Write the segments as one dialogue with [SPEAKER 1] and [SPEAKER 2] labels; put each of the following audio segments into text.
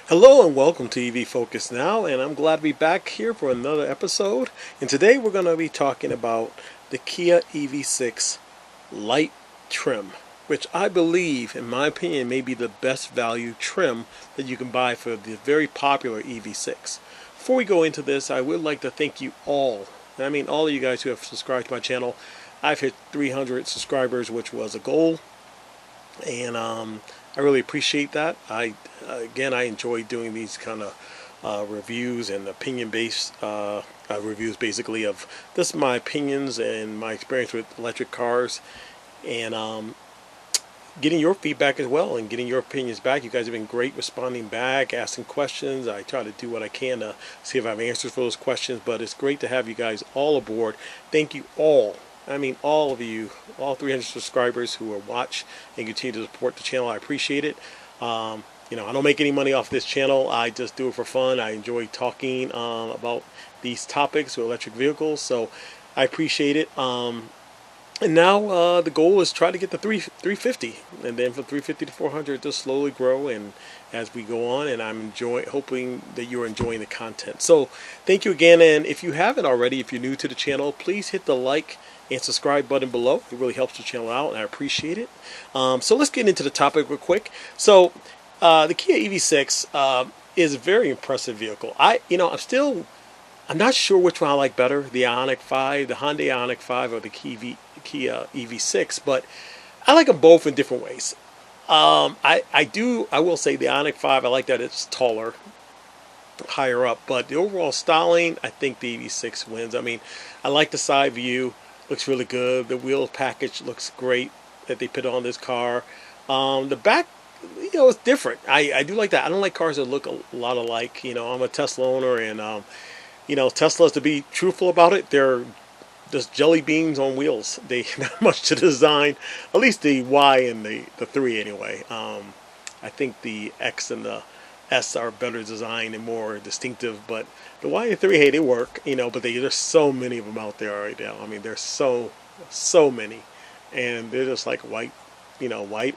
[SPEAKER 1] Hello and welcome to EV Focus Now, and I'm glad to be back here for another episode. And today we're going to be talking about the Kia EV6 light trim, which I believe, in my opinion, may be the best value trim that you can buy for the very popular EV6. Before we go into this, I would like to thank you all. I mean, all of you guys who have subscribed to my channel. I've hit 300 subscribers, which was a goal, and I really appreciate that. I enjoy doing these kind of reviews and opinion-based reviews, basically of this is my opinions and my experience with electric cars, and getting your feedback as well and getting your opinions back. You guys have been great responding back, asking questions. I try to do what I can to see if I have answers for those questions, but it's great to have you guys all aboard. Thank you all. I mean, all of you, all 300 subscribers who are watch and continue to support the channel. I appreciate it. You know, I don't make any money off this channel. I just do it for fun. I enjoy talking about these topics with electric vehicles, so I appreciate it. And now the goal is try to get to 350, and then from 350 to 400, just slowly grow. And as we go on, and I'm hoping that you're enjoying the content. So thank you again, and if you haven't already, if you're new to the channel, please hit the like and subscribe button below. It really helps the channel out, and I appreciate it. So let's get into the topic real quick. So the Kia EV6 is a very impressive vehicle. I'm not sure which one I like better, the Ioniq 5, the Hyundai Ioniq 5, or the Kia EV6, but I like them both in different ways. I will say the Ioniq 5, I like that it's taller, higher up, but the overall styling, I think the EV6 wins. I mean, I like the side view, looks really good. The wheel package looks great that they put on this car. The back, it's different. I do like that. I don't like cars that look a lot alike. I'm a Tesla owner, and Teslas, to be truthful about it, they're just jelly beans on wheels. They not much to design, at least the Y and the 3 anyway. I think the X and the S are better designed and more distinctive, but the Y and 3, hey, they work, but there's so many of them out there right now. I mean, there's so many, and they're just like white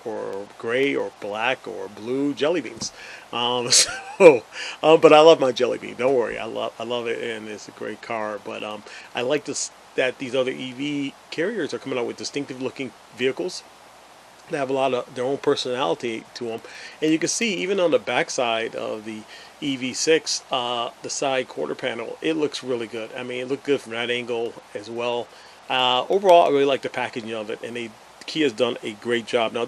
[SPEAKER 1] or gray or black or blue jelly beans. But I love my jelly bean. Don't worry, I love it, and it's a great car. But I like this that these other EV carriers are coming out with distinctive looking vehicles. They have a lot of their own personality to them, and you can see even on the backside of the EV6, the side quarter panel, it looks really good. I mean, it looked good from that angle as well. Overall, I really like the packaging of it, and Kia's done a great job. Now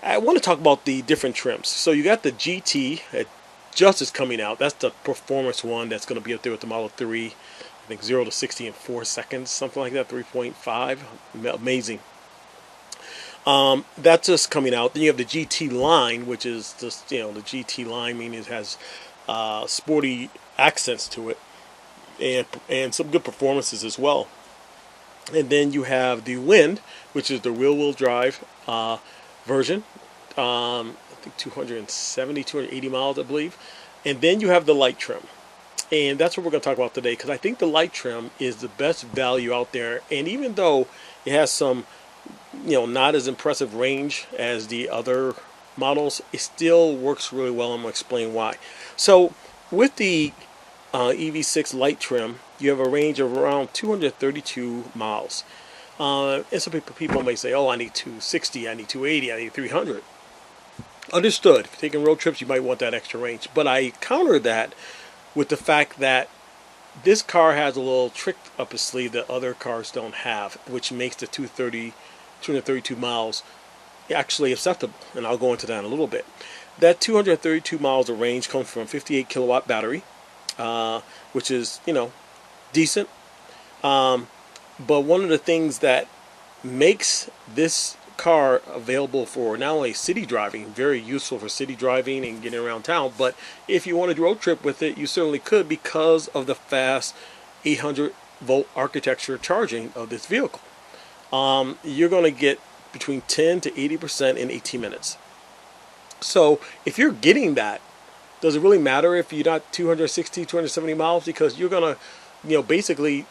[SPEAKER 1] I want to talk about the different trims. So you got the GT that just is coming out. That's the performance one that's going to be up there with the Model 3. I think 0 to 60 in 4 seconds, something like that, 3.5. Amazing. That's just coming out. Then you have the GT line, which is just, the GT line, meaning it has sporty accents to it, and some good performances as well. And then you have the Wind, which is the rear-wheel drive version. I think 280 miles, I believe. And then you have the light trim. And that's what we're going to talk about today, because I think the light trim is the best value out there. And even though it has some, not as impressive range as the other models, it still works really well. I'm going to explain why. So with the EV6 light trim, you have a range of around 232 miles. And some people may say, oh, I need 260, I need 280, I need 300. Understood. If you're taking road trips, you might want that extra range. But I counter that with the fact that this car has a little trick up its sleeve that other cars don't have, which makes the 232 miles actually acceptable. And I'll go into that in a little bit. That 232 miles of range comes from a 58 kilowatt battery, which is, decent. But one of the things that makes this car available for not only city driving, very useful for city driving and getting around town, but if you want to road trip with it, you certainly could, because of the fast 800 volt architecture charging of this vehicle. You're going to get between 10 to 80% in 18 minutes. So if you're getting that, does it really matter if you're not 260, 270 miles? Because you're going to, basically,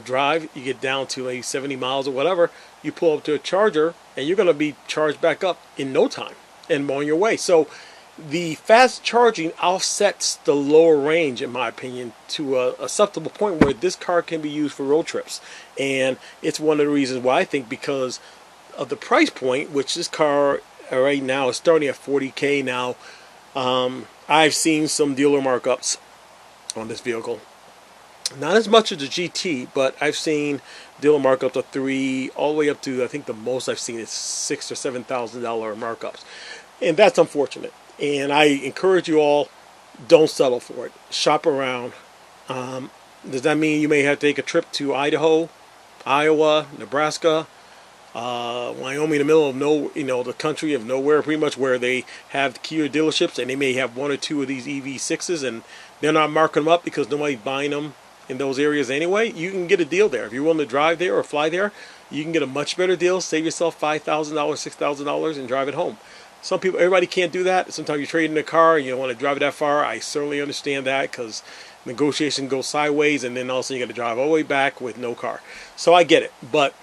[SPEAKER 1] drive, you get down to maybe 70 miles or whatever, you pull up to a charger, and you're going to be charged back up in no time and on your way. So the fast charging offsets the lower range, in my opinion, to a acceptable point where this car can be used for road trips. And it's one of the reasons why I think, because of the price point, which this car right now is starting at 40K now. I've seen some dealer markups on this vehicle. Not as much as the GT, but I've seen dealer markups of $3 all the way up to, I think the most I've seen is $6,000 or $7,000 markups, and that's unfortunate. And I encourage you all, don't settle for it. Shop around. Does that mean you may have to take a trip to Idaho, Iowa, Nebraska, Wyoming, in the middle of the country of nowhere, pretty much, where they have Kia dealerships, and they may have one or two of these EV6s, and they're not marking them up because nobody's buying them in those areas anyway? You can get a deal there. If you're willing to drive there or fly there, you can get a much better deal. Save yourself $5,000, $6,000, and drive it home. Some people, everybody can't do that. Sometimes you trade in a car and you don't want to drive it that far. I certainly understand that, because negotiation goes sideways, and then also you got to drive all the way back with no car. So I get it, but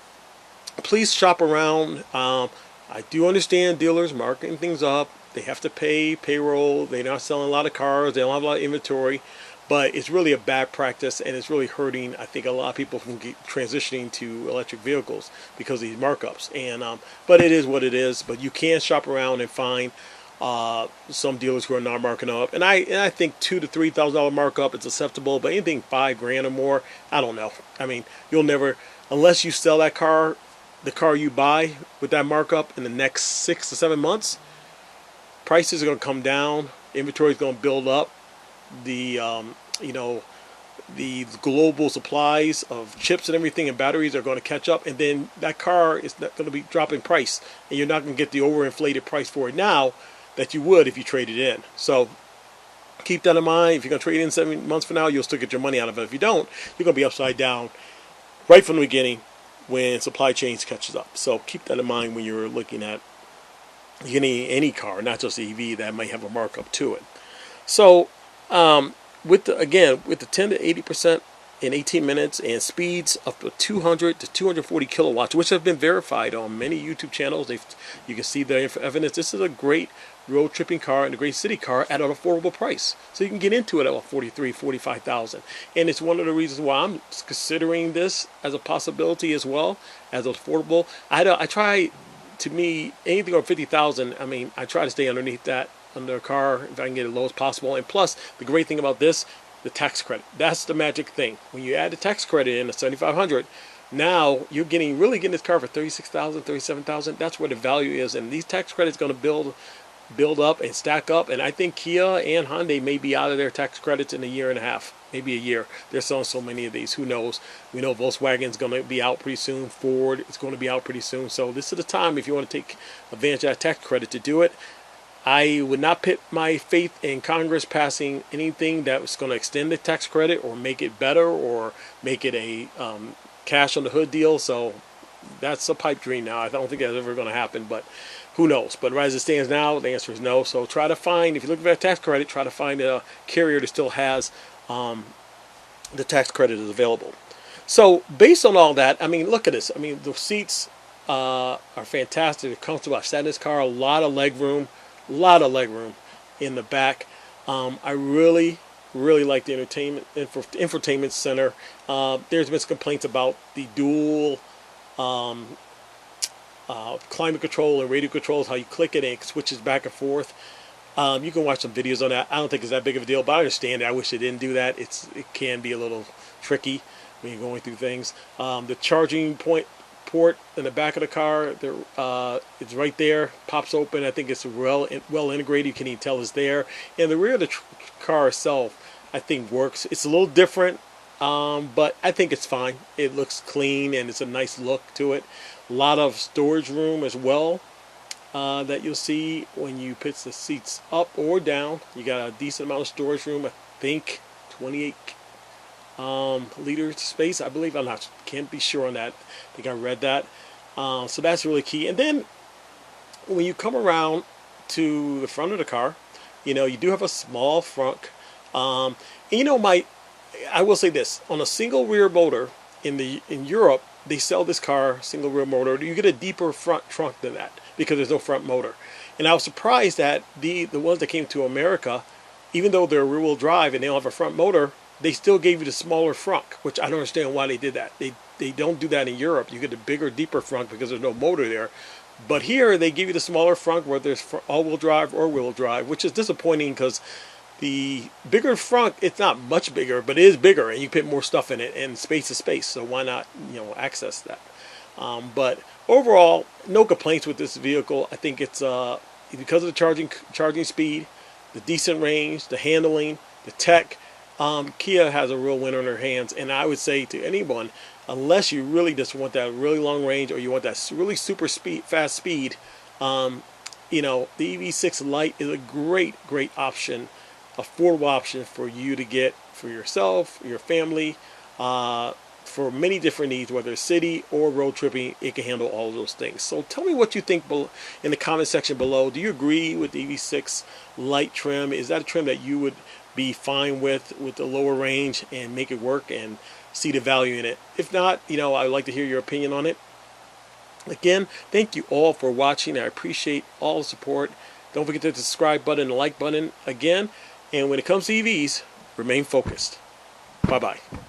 [SPEAKER 1] please shop around. I do understand dealers marking things up. They have to pay payroll. They're not selling a lot of cars. They don't have a lot of inventory. But it's really a bad practice, and it's really hurting, I think, a lot of people from transitioning to electric vehicles because of these markups. And but it is what it is. But you can shop around and find some dealers who are not marking up. And I think $2,000 to $3,000 markup is acceptable. But anything $5,000 or more, I don't know. I mean, you'll never, unless you sell that car, the car you buy with that markup in the next 6 to 7 months, prices are going to come down. Inventory is going to build up. The the global supplies of chips and everything and batteries are going to catch up, and then that car is not going to be dropping price, and you're not going to get the overinflated price for it now that you would if you traded in. So keep that in mind. If you're going to trade in 7 months from now, you'll still get your money out of it. If you don't, you're going to be upside down right from the beginning when supply chains catches up. So keep that in mind when you're looking at getting any car, not just EV, that might have a markup to it. So with the 10 to 80% in 18 minutes and speeds up to 200 to 240 kilowatts, which have been verified on many YouTube channels, you can see the evidence. This is a great road tripping car and a great city car at an affordable price. So you can get into it at about $43,000, $45,000, and it's one of the reasons why I'm considering this as a possibility as well as affordable. I try, to me, anything over 50,000. I mean, I try to stay underneath that, under a car, if I can get it as low as possible. And plus, the great thing about this, the tax credit. That's the magic thing. When you add the tax credit in, the $7,500, now you're really getting this car for $36,000, $37,000. That's where the value is, and these tax credits going to build up and stack up. And I think Kia and Hyundai may be out of their tax credits in a year and a half, maybe a year. They're selling so many of these. Who knows? We know Volkswagen's going to be out pretty soon. Ford is going to be out pretty soon. So this is the time, if you want to take advantage of that tax credit, to do it. I would not put my faith in Congress passing anything that was going to extend the tax credit or make it better or make it a cash on the hood deal. So that's a pipe dream now. I don't think that's ever going to happen, but who knows? But as it stands now, the answer is no. So try to find, if you're looking for a tax credit, try to find a carrier that still has the tax credit is available. So based on all that, I mean, look at this. I mean, the seats are fantastic. They're comfortable. I've sat in this car, a lot of leg room. In the back. I really like the infotainment center. There's been some complaints about the dual climate control and radio controls, how you click it and it switches back and forth. You can watch some videos on that. I don't think it's that big of a deal, but I understand it. I wish it didn't do that. It can be a little tricky when you're going through things. The charging port in the back of the car, it's right there, pops open. I think it's well integrated. You can even tell it's there. And the rear of the car itself, I think, works. It's a little different, but I think it's fine. It looks clean and it's a nice look to it. A lot of storage room as well that you'll see when you pitch the seats up or down. You got a decent amount of storage room. I think 28 liters space, I believe. Can't be sure on that. I think I read that. So that's really key. And then when you come around to the front of the car, you do have a small front. And I will say this, on a single rear motor in Europe, they sell this car single rear motor. You get a deeper front trunk than that because there's no front motor. And I was surprised that the ones that came to America, even though they're rear-wheel drive and they don't have a front motor, they still gave you the smaller front, which I don't understand why they did that. They don't do that in Europe. You get the bigger, deeper front because there's no motor there. But here they give you the smaller front, whether it's all-wheel drive or wheel drive, which is disappointing because the bigger front, it's not much bigger, but it is bigger, and you put more stuff in it, and space is space. So why not, access that? But overall, no complaints with this vehicle. I think it's because of the charging speed, the decent range, the handling, the tech. Kia has a real winner in their hands, and I would say to anyone, unless you really just want that really long range or you want that really super fast speed, the EV6 Lite is a great option, affordable option for you to get for yourself, your family, for many different needs, whether it's city or road tripping. It can handle all of those things. So tell me what you think in the comment section below. Do you agree with the EV6 Lite trim? Is that a trim that you would be fine with the lower range and make it work and see the value in it? If not, I'd like to hear your opinion on it. Again, thank you all for watching. I appreciate all the support. Don't forget to hit the subscribe button and the like button again. And when it comes to EVs, remain focused. Bye-bye.